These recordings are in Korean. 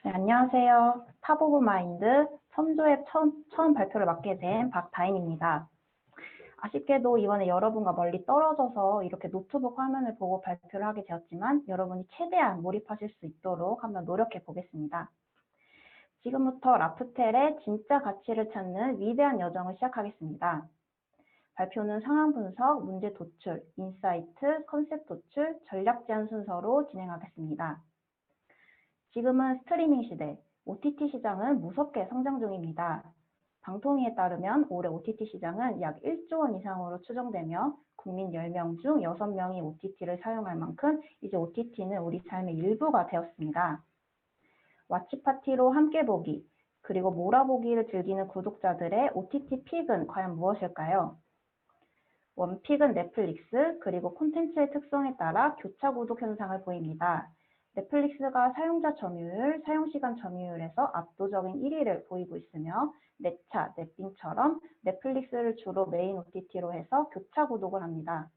네, 안녕하세요. 탑 오브 마인드 선조의 처음 발표를 맡게 된 박다인입니다. 아쉽게도 이번에 여러분과 멀리 떨어져서 이렇게 노트북 화면을 보고 발표를 하게 되었지만 여러분이 최대한 몰입하실 수 있도록 한번 노력해 보겠습니다. 지금부터 라프텔의 진짜 가치를 찾는 위대한 여정을 시작하겠습니다. 발표는 상황 분석, 문제 도출, 인사이트, 컨셉 도출, 전략 제안 순서로 진행하겠습니다. 지금은 스트리밍 시대, OTT 시장은 무섭게 성장 중입니다. 방통위에 따르면 올해 OTT 시장은 약 1조 원 이상으로 추정되며 국민 10명 중 6명이 OTT를 사용할 만큼 이제 OTT는 우리 삶의 일부가 되었습니다. 왓치파티로 함께 보기, 그리고 몰아보기를 즐기는 구독자들의 OTT 픽은 과연 무엇일까요? 원픽은 넷플릭스, 그리고 콘텐츠의 특성에 따라 교차 구독 현상을 보입니다. 넷플릭스가 사용자 점유율, 사용시간 점유율에서 압도적인 1위를 보이고 있으며 넷차, 넷빙처럼 넷플릭스를 주로 메인 OTT로 해서 교차 구독을 합니다.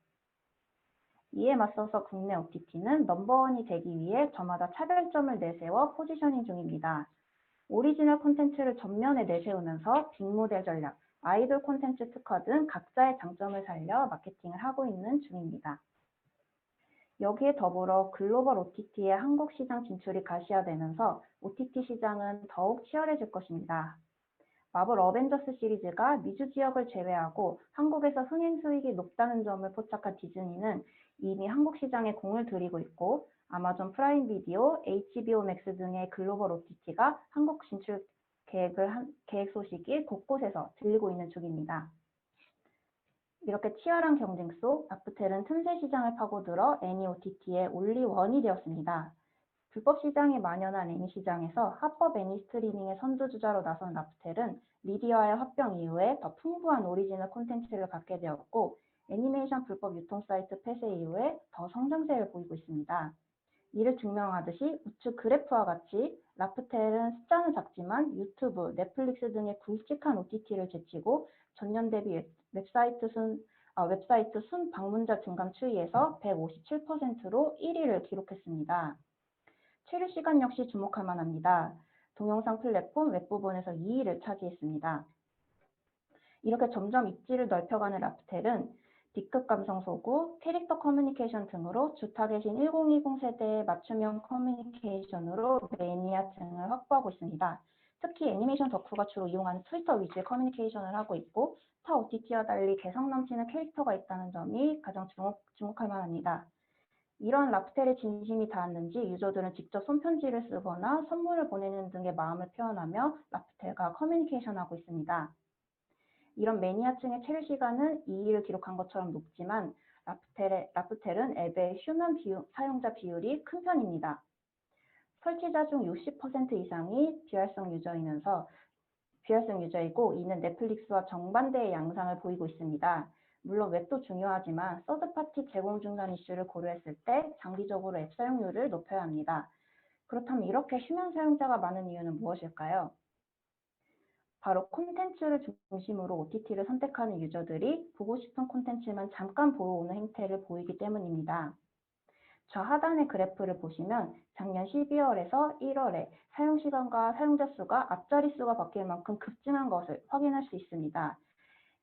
이에 맞서서 국내 OTT는 넘버원이 되기 위해 저마다 차별점을 내세워 포지셔닝 중입니다. 오리지널 콘텐츠를 전면에 내세우면서 빅모델 전략, 아이돌 콘텐츠 특화 등 각자의 장점을 살려 마케팅을 하고 있는 중입니다. 여기에 더불어 글로벌 OTT의 한국 시장 진출이 가시화되면서 OTT 시장은 더욱 치열해질 것입니다. 마블 어벤져스 시리즈가 미주 지역을 제외하고 한국에서 흥행 수익이 높다는 점을 포착한 디즈니는 이미 한국 시장에 공을 들이고 있고 아마존 프라임 비디오, HBO 맥스 등의 글로벌 OTT가 한국 진출 계획 소식이 곳곳에서 들리고 있는 중입니다. 이렇게 치열한 경쟁 속 라프텔은 틈새 시장을 파고들어 애니OTT의 올리원이 되었습니다. 불법 시장이 만연한 애니시장에서 합법 애니스트리밍의 선두주자로 나선 라프텔은 리디어와의 합병 이후에 더 풍부한 오리지널 콘텐츠를 갖게 되었고 애니메이션 불법 유통 사이트 폐쇄 이후에 더 성장세를 보이고 있습니다. 이를 증명하듯이 우측 그래프와 같이 라프텔은 숫자는 작지만 유튜브, 넷플릭스 등의 굵직한 OTT를 제치고 전년 대비 웹사이트 순 방문자 증감 추이에서 157%로 1위를 기록했습니다. 체류 시간 역시 주목할 만합니다. 동영상 플랫폼 웹 부분에서 2위를 차지했습니다. 이렇게 점점 입지를 넓혀가는 라프텔은 D급 감성 소구, 캐릭터 커뮤니케이션 등으로 주타겟인 1020 세대의 맞춤형 커뮤니케이션으로 매니아층을 확보하고 있습니다. 특히 애니메이션 덕후가 주로 이용하는 트위터 위주의 커뮤니케이션을 하고 있고 타 OTT와 달리 개성 넘치는 캐릭터가 있다는 점이 가장 주목할 만합니다. 이런 라프텔의 진심이 닿았는지 유저들은 직접 손편지를 쓰거나 선물을 보내는 등의 마음을 표현하며 라프텔과 커뮤니케이션하고 있습니다. 이런 매니아층의 체류 시간은 2위를 기록한 것처럼 높지만 라프텔은 앱의 휴면 사용자 비율이 큰 편입니다. 설치자 중 60% 이상이 비활성 유저이고 이는 넷플릭스와 정반대의 양상을 보이고 있습니다. 물론 웹도 중요하지만 서드파티 제공 중단 이슈를 고려했을 때 장기적으로 앱 사용률을 높여야 합니다. 그렇다면 이렇게 휴면 사용자가 많은 이유는 무엇일까요? 바로 콘텐츠를 중심으로 OTT를 선택하는 유저들이 보고 싶은 콘텐츠만 잠깐 보러 오는 행태를 보이기 때문입니다. 좌하단의 그래프를 보시면 작년 12월에서 1월에 사용시간과 사용자 수가 앞자리 수가 바뀔 만큼 급증한 것을 확인할 수 있습니다.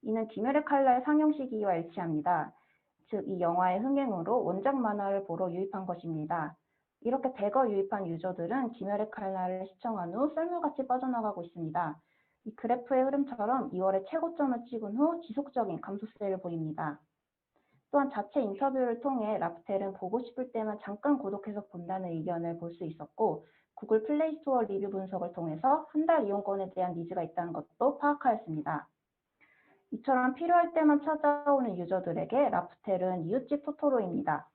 이는 귀멸의 칼날 상영 시기와 일치합니다. 즉, 이 영화의 흥행으로 원작 만화를 보러 유입한 것입니다. 이렇게 대거 유입한 유저들은 귀멸의 칼날을 시청한 후 썰물같이 빠져나가고 있습니다. 이 그래프의 흐름처럼 2월에 최고점을 찍은 후 지속적인 감소세를 보입니다. 또한 자체 인터뷰를 통해 라프텔은 보고 싶을 때만 잠깐 구독해서 본다는 의견을 볼 수 있었고 구글 플레이 스토어 리뷰 분석을 통해서 한 달 이용권에 대한 니즈가 있다는 것도 파악하였습니다. 이처럼 필요할 때만 찾아오는 유저들에게 라프텔은 이웃집 토토로입니다.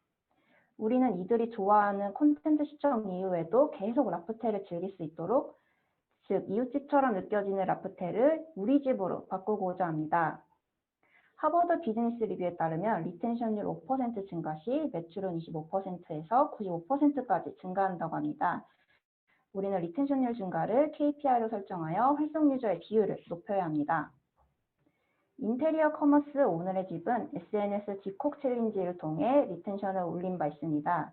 우리는 이들이 좋아하는 콘텐츠 시청 이후에도 계속 라프텔을 즐길 수 있도록 즉 이웃집처럼 느껴지는 라프텔을 우리 집으로 바꾸고자 합니다. 하버드 비즈니스 리뷰에 따르면 리텐션율 5% 증가 시 매출은 25%에서 95%까지 증가한다고 합니다. 우리는 리텐션율 증가를 KPI로 설정하여 활성 유저의 비율을 높여야 합니다. 인테리어 커머스 오늘의 집은 SNS 집콕 챌린지를 통해 리텐션을 올린 바 있습니다.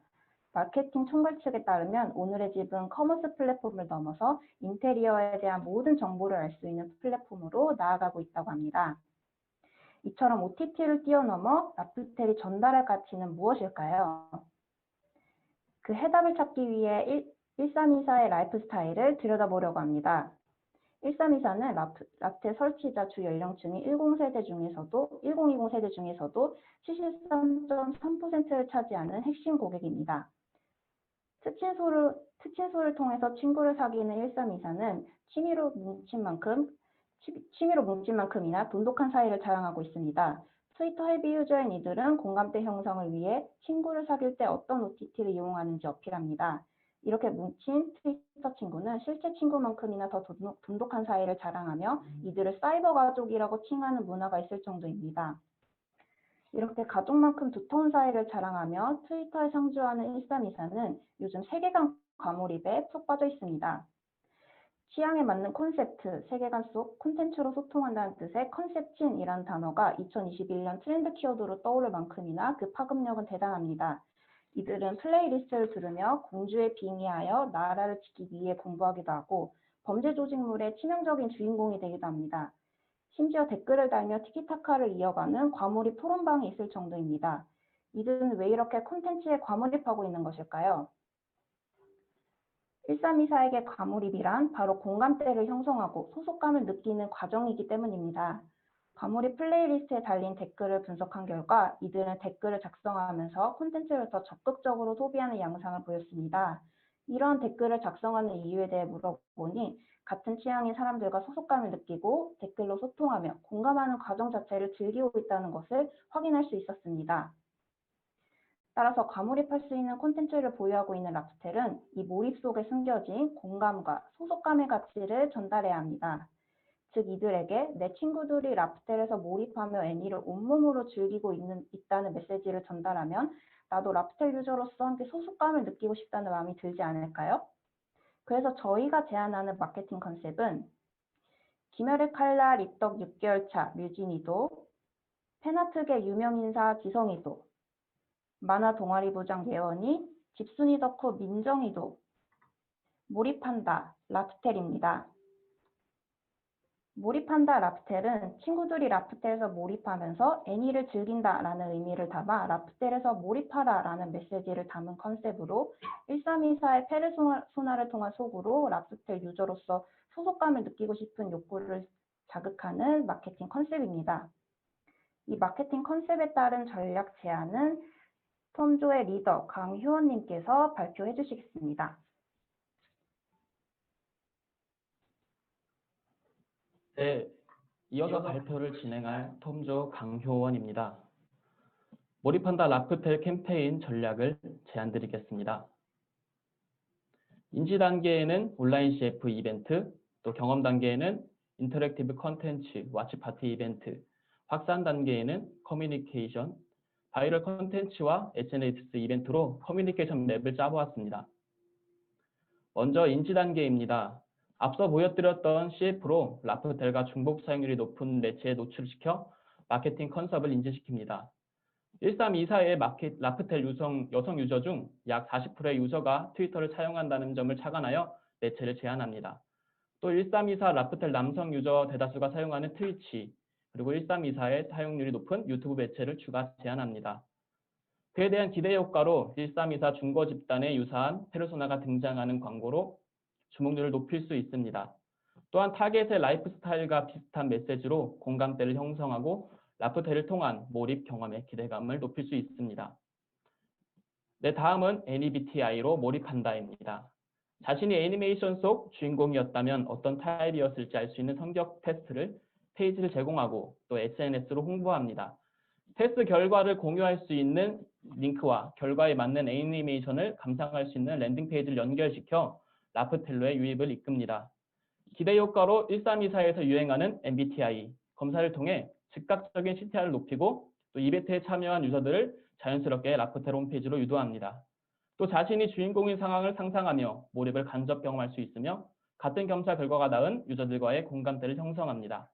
마케팅 총괄 측에 따르면 오늘의 집은 커머스 플랫폼을 넘어서 인테리어에 대한 모든 정보를 알 수 있는 플랫폼으로 나아가고 있다고 합니다. 이처럼 OTT를 뛰어넘어 라프텔이 전달할 가치는 무엇일까요? 그 해답을 찾기 위해 1324의 라이프 스타일을 들여다보려고 합니다. 1324는 라프텔 설치자 주 연령층이 10세대 중에서도 1020 세대 중에서도 73.3%를 차지하는 핵심 고객입니다. 특친소를 통해서 친구를 사귀는 1324는 취미로 뭉친 만큼이나 돈독한 사이를 자랑하고 있습니다. 트위터 헤비 유저인 이들은 공감대 형성을 위해 친구를 사귈 때 어떤 OTT를 이용하는지 어필합니다. 이렇게 뭉친 트위터 친구는 실제 친구만큼이나 더 돈독한 사이를 자랑하며 이들을 사이버 가족이라고 칭하는 문화가 있을 정도입니다. 이렇게 가족만큼 두터운 사이를 자랑하며 트위터에 상주하는 1324는 요즘 세계관 과몰입에 푹 빠져 있습니다. 취향에 맞는 콘셉트, 세계관 속 콘텐츠로 소통한다는 뜻의 컨셉진이라는 단어가 2021년 트렌드 키워드로 떠오를 만큼이나 그 파급력은 대단합니다. 이들은 플레이리스트를 들으며 공주에 빙의하여 나라를 지키기 위해 공부하기도 하고 범죄 조직물의 치명적인 주인공이 되기도 합니다. 심지어 댓글을 달며 티키타카를 이어가는 과몰입 토론방이 있을 정도입니다. 이들은 왜 이렇게 콘텐츠에 과몰입하고 있는 것일까요? 1324에게 과몰입이란 바로 공감대를 형성하고 소속감을 느끼는 과정이기 때문입니다. 과몰입 플레이리스트에 달린 댓글을 분석한 결과 이들은 댓글을 작성하면서 콘텐츠를 더 적극적으로 소비하는 양상을 보였습니다. 이런 댓글을 작성하는 이유에 대해 물어보니 같은 취향의 사람들과 소속감을 느끼고 댓글로 소통하며 공감하는 과정 자체를 즐기고 있다는 것을 확인할 수 있었습니다. 따라서 과몰입할 수 있는 콘텐츠를 보유하고 있는 라프텔은 이 몰입 속에 숨겨진 공감과 소속감의 가치를 전달해야 합니다. 즉 이들에게 내 친구들이 라프텔에서 몰입하며 애니를 온몸으로 즐기고 있다는 메시지를 전달하면 나도 라프텔 유저로서 함께 소속감을 느끼고 싶다는 마음이 들지 않을까요? 그래서 저희가 제안하는 마케팅 컨셉은 김열의 칼라 립덕 6개월차 류진이도, 팬아트계 유명인사 지성이도, 만화 동아리 부장 예원이, 집순이 덕후 민정이도, 몰입한다 라프텔입니다. 몰입한다 라프텔은 친구들이 라프텔에서 몰입하면서 애니를 즐긴다라는 의미를 담아 라프텔에서 몰입하라라는 메시지를 담은 컨셉으로 1324의 페르소나를 통한 속으로 라프텔 유저로서 소속감을 느끼고 싶은 욕구를 자극하는 마케팅 컨셉입니다. 이 마케팅 컨셉에 따른 전략 제안은 톰조의 리더 강효원님께서 발표해 주시겠습니다. 네, 이어서 발표를 진행할 톰조 강효원입니다. 몰입한다 라프텔 캠페인 전략을 제안드리겠습니다. 인지 단계에는 온라인 CF 이벤트, 또 경험 단계에는 인터랙티브 컨텐츠, 와치파티 이벤트, 확산 단계에는 커뮤니케이션, 바이럴 컨텐츠와 SNS 이벤트로 커뮤니케이션 맵을 짜보았습니다. 먼저 인지 단계입니다. 앞서 보여드렸던 CF로 라프텔과 중복 사용률이 높은 매체에 노출시켜 마케팅 컨셉을 인지시킵니다. 1324의 라프텔 여성 유저 중 약 40%의 유저가 트위터를 사용한다는 점을 착안하여 매체를 제안합니다. 또 1324 라프텔 남성 유저 대다수가 사용하는 트위치, 그리고 1324의 사용률이 높은 유튜브 매체를 추가 제안합니다. 그에 대한 기대 효과로 1324 중고 집단에 유사한 페르소나가 등장하는 광고로 주목률을 높일 수 있습니다. 또한 타겟의 라이프 스타일과 비슷한 메시지로 공감대를 형성하고 라프텔을 통한 몰입 경험의 기대감을 높일 수 있습니다. 네, 다음은 NEBTI로 몰입한다입니다. 자신이 애니메이션 속 주인공이었다면 어떤 타입이었을지 알 수 있는 성격 테스트를 페이지를 제공하고 또 SNS로 홍보합니다. 테스트 결과를 공유할 수 있는 링크와 결과에 맞는 애니메이션을 감상할 수 있는 랜딩 페이지를 연결시켜 라프텔로의 유입을 이끕니다. 기대 효과로 1324에서 유행하는 MBTI 검사를 통해 즉각적인 CTR을 높이고 또 이벤트에 참여한 유저들을 자연스럽게 라프텔 홈페이지로 유도합니다. 또 자신이 주인공인 상황을 상상하며 몰입을 간접 경험할 수 있으며 같은 검사 결과가 나은 유저들과의 공감대를 형성합니다.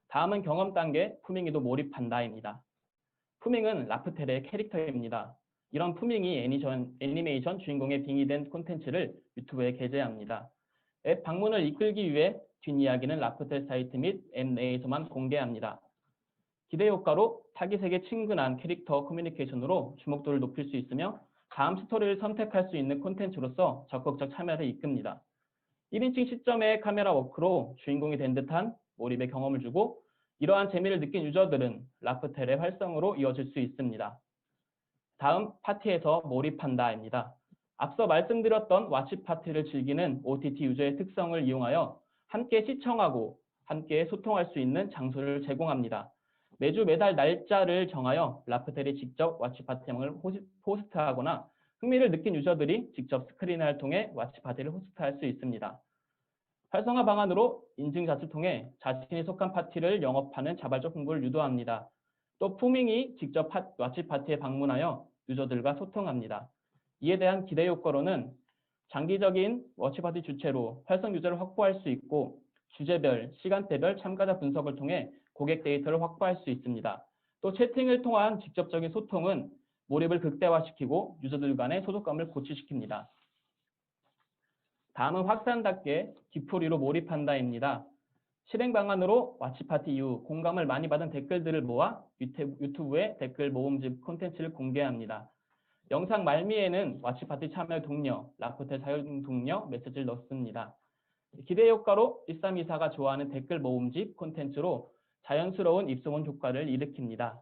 다음은 경험 단계 푸밍이도 몰입한다입니다. 푸밍은 라프텔의 캐릭터입니다. 이런 푸밍이 애니메이션 주인공에 빙의된 콘텐츠를 유튜브에 게재합니다. 앱 방문을 이끌기 위해 뒷이야기는 라프텔 사이트 및 앱 내에서만 공개합니다. 기대 효과로 타깃에게 친근한 캐릭터 커뮤니케이션으로 주목도를 높일 수 있으며 다음 스토리를 선택할 수 있는 콘텐츠로서 적극적 참여를 이끕니다. 1인칭 시점의 카메라 워크로 주인공이 된 듯한 몰입의 경험을 주고 이러한 재미를 느낀 유저들은 라프텔의 활성으로 이어질 수 있습니다. 다음 파티에서 몰입한다입니다. 앞서 말씀드렸던 왓치 파티를 즐기는 OTT 유저의 특성을 이용하여 함께 시청하고 함께 소통할 수 있는 장소를 제공합니다. 매주 매달 날짜를 정하여 라프텔이 직접 왓치 파티를 호스트하거나 흥미를 느낀 유저들이 직접 스크린을 통해 왓치 파티를 호스트할 수 있습니다. 활성화 방안으로 인증샷을 통해 자신이 속한 파티를 영업하는 자발적 홍보를 유도합니다. 또 푸밍이 직접 왓치 파티에 방문하여 유저들과 소통합니다. 이에 대한 기대 효과로는 장기적인 왓치 파티 주체로 활성 유저를 확보할 수 있고 주제별, 시간대별 참가자 분석을 통해 고객 데이터를 확보할 수 있습니다. 또 채팅을 통한 직접적인 소통은 몰입을 극대화시키고 유저들 간의 소속감을 고취시킵니다. 다음은 확산답게 뒤풀이로 몰입한다입니다. 실행 방안으로 왓치파티 이후 공감을 많이 받은 댓글들을 모아 유튜브에 댓글 모음집 콘텐츠를 공개합니다. 영상 말미에는 왓치파티 참여 독려, 라프텔 사용 독려 메시지를 넣습니다. 기대 효과로 1324가 좋아하는 댓글 모음집 콘텐츠로 자연스러운 입소문 효과를 일으킵니다.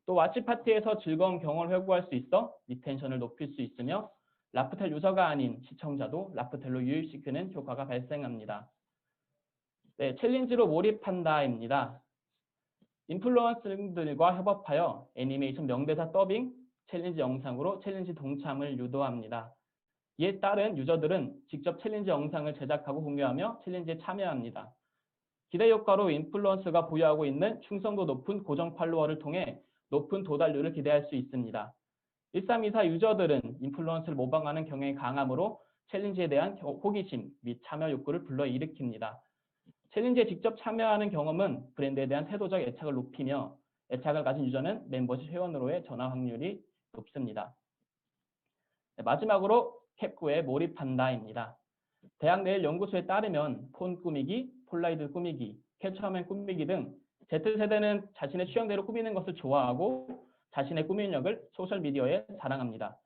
또 왓치파티에서 즐거운 경험을 회고할 수 있어 리텐션을 높일 수 있으며 라프텔 유저가 아닌 시청자도 라프텔로 유입시키는 효과가 발생합니다. 네, 챌린지로 몰입한다입니다. 인플루언서들과 협업하여 애니메이션 명대사 더빙, 챌린지 영상으로 챌린지 동참을 유도합니다. 이에 따른 유저들은 직접 챌린지 영상을 제작하고 공유하며 챌린지에 참여합니다. 기대 효과로 인플루언서가 보유하고 있는 충성도 높은 고정 팔로워를 통해 높은 도달률을 기대할 수 있습니다. 1324 유저들은 인플루언서를 모방하는 경향이 강하므로 챌린지에 대한 호기심 및 참여 욕구를 불러일으킵니다. 챌린지에 직접 참여하는 경험은 브랜드에 대한 태도적 애착을 높이며 애착을 가진 유저는 멤버십 회원으로의 전화 확률이 높습니다. 네, 마지막으로 캡9에 몰입한다입니다. 대학 내일 연구소에 따르면 폰 꾸미기, 폴라로이드 꾸미기, 캡처화면 꾸미기 등 Z세대는 자신의 취향대로 꾸미는 것을 좋아하고 자신의 꾸미력을 소셜미디어에 자랑합니다.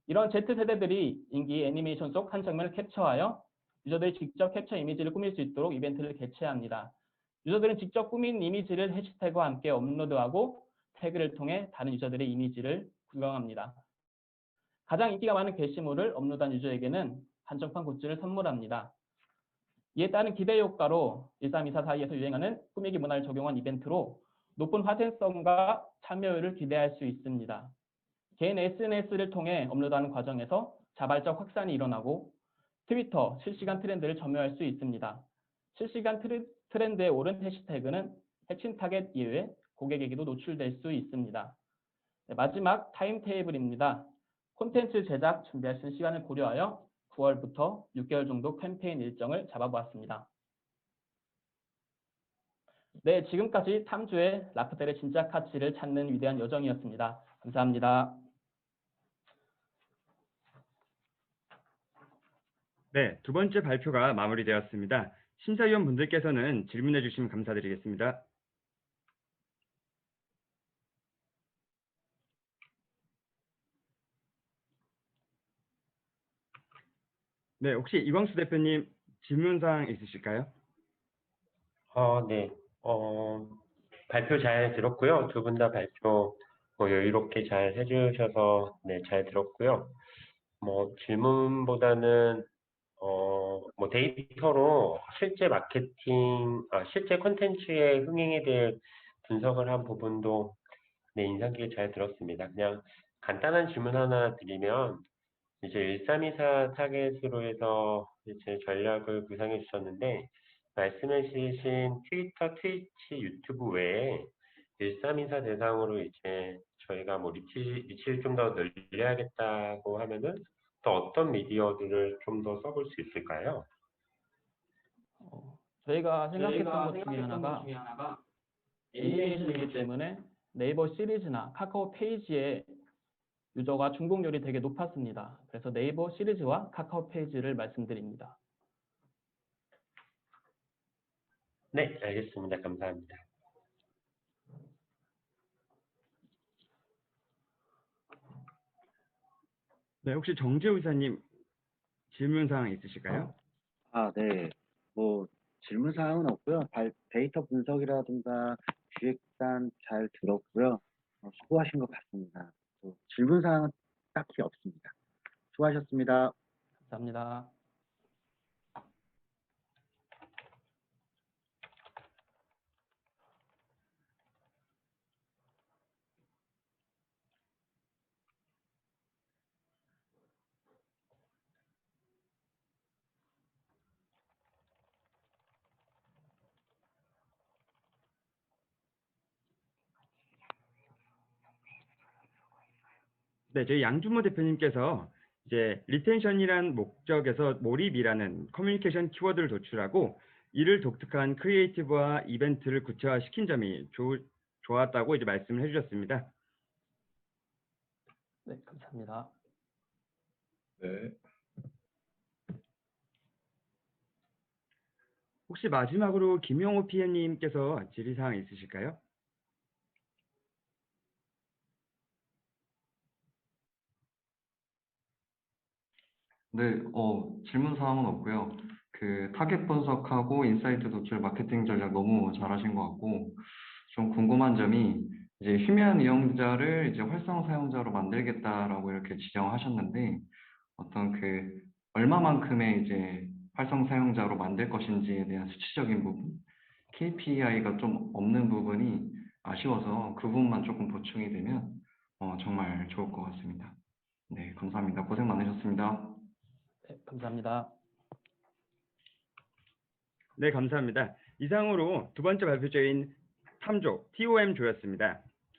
이런 Z세대들이 인기 애니메이션 속 한 장면을 캡처하여 유저들이 직접 캡처 이미지를 꾸밀 수 있도록 이벤트를 개최합니다. 유저들은 직접 꾸민 이미지를 해시태그와 함께 업로드하고 태그를 통해 다른 유저들의 이미지를 구경합니다. 가장 인기가 많은 게시물을 업로드한 유저에게는 한정판 굿즈를 선물합니다. 이에 따른 기대 효과로 1324 사이에서 유행하는 꾸미기 문화를 적용한 이벤트로 높은 화제성과 참여율을 기대할 수 있습니다. 개인 SNS를 통해 업로드하는 과정에서 자발적 확산이 일어나고 트위터 실시간 트렌드를 점유할 수 있습니다. 실시간 트렌드에 오른 해시태그는 핵심 타겟 이외에 고객에게도 노출될 수 있습니다. 네, 마지막 타임테이블입니다. 콘텐츠 제작 준비할 수 있는 시간을 고려하여 9월부터 6개월 정도 캠페인 일정을 잡아보았습니다. 네, 지금까지 탐주의 라프텔의 진짜 가치를 찾는 위대한 여정이었습니다. 감사합니다. 네, 두 번째 발표가 마무리되었습니다. 심사위원분들께서는 질문해 주시면 감사드리겠습니다. 네, 혹시 이광수 대표님 질문사항 있으실까요? 네. 발표 잘 들었고요. 두 분 다 발표 여유롭게 잘 해주셔서 네, 잘 들었고요. 질문보다는 데이터로 실제 실제 콘텐츠의 흥행에 대해 분석을 한 부분도 네, 인상 깊게 잘 들었습니다. 그냥 간단한 질문 하나 드리면 이제 1324 타겟으로 해서 이제 전략을 구상해 주셨는데 말씀해 주신 트위터, 트위치, 유튜브 외에 1324 대상으로 이제 저희가 리치를 좀 더 늘려야겠다고 하면은 또 어떤 미디어들을 좀 더 써볼 수 있을까요? 저희가 생각했던 것 중에 하나가 애니메이션이기 때문에 네이버 시리즈나 카카오 페이지에 유저가 중복률이 되게 높았습니다. 그래서 네이버 시리즈와 카카오 페이지를 말씀드립니다. 네, 알겠습니다. 감사합니다. 네, 혹시 정재우 이사님 질문 사항 있으실까요? 네. 뭐 질문 사항은 없고요. 데이터 분석이라든가 기획단 잘 들었고요. 수고하신 것 같습니다. 질문 사항은 딱히 없습니다. 수고하셨습니다. 감사합니다. 네, 저희 양준모 대표님께서 이제 리텐션이란 목적에서 몰입이라는 커뮤니케이션 키워드를 도출하고 이를 독특한 크리에이티브와 이벤트를 구체화시킨 점이 좋았다고 이제 말씀을 해주셨습니다. 네, 감사합니다. 네. 혹시 마지막으로 김용호 PM님께서 질의사항 있으실까요? 네, 질문 사항은 없고요. 그 타겟 분석하고 인사이트 도출 마케팅 전략 너무 잘하신 것 같고, 좀 궁금한 점이 이제 휴면 이용자를 이제 활성 사용자로 만들겠다라고 이렇게 지정하셨는데, 어떤 그 얼마만큼의 이제 활성 사용자로 만들 것인지에 대한 수치적인 부분, KPI가 좀 없는 부분이 아쉬워서 그 부분만 조금 보충이 되면 정말 좋을 것 같습니다. 네, 감사합니다. 고생 많으셨습니다. 네, 감사합니다. 네, 감사합니다. 이상으로 두 번째 발표자인 3조 TOM 조였습니다.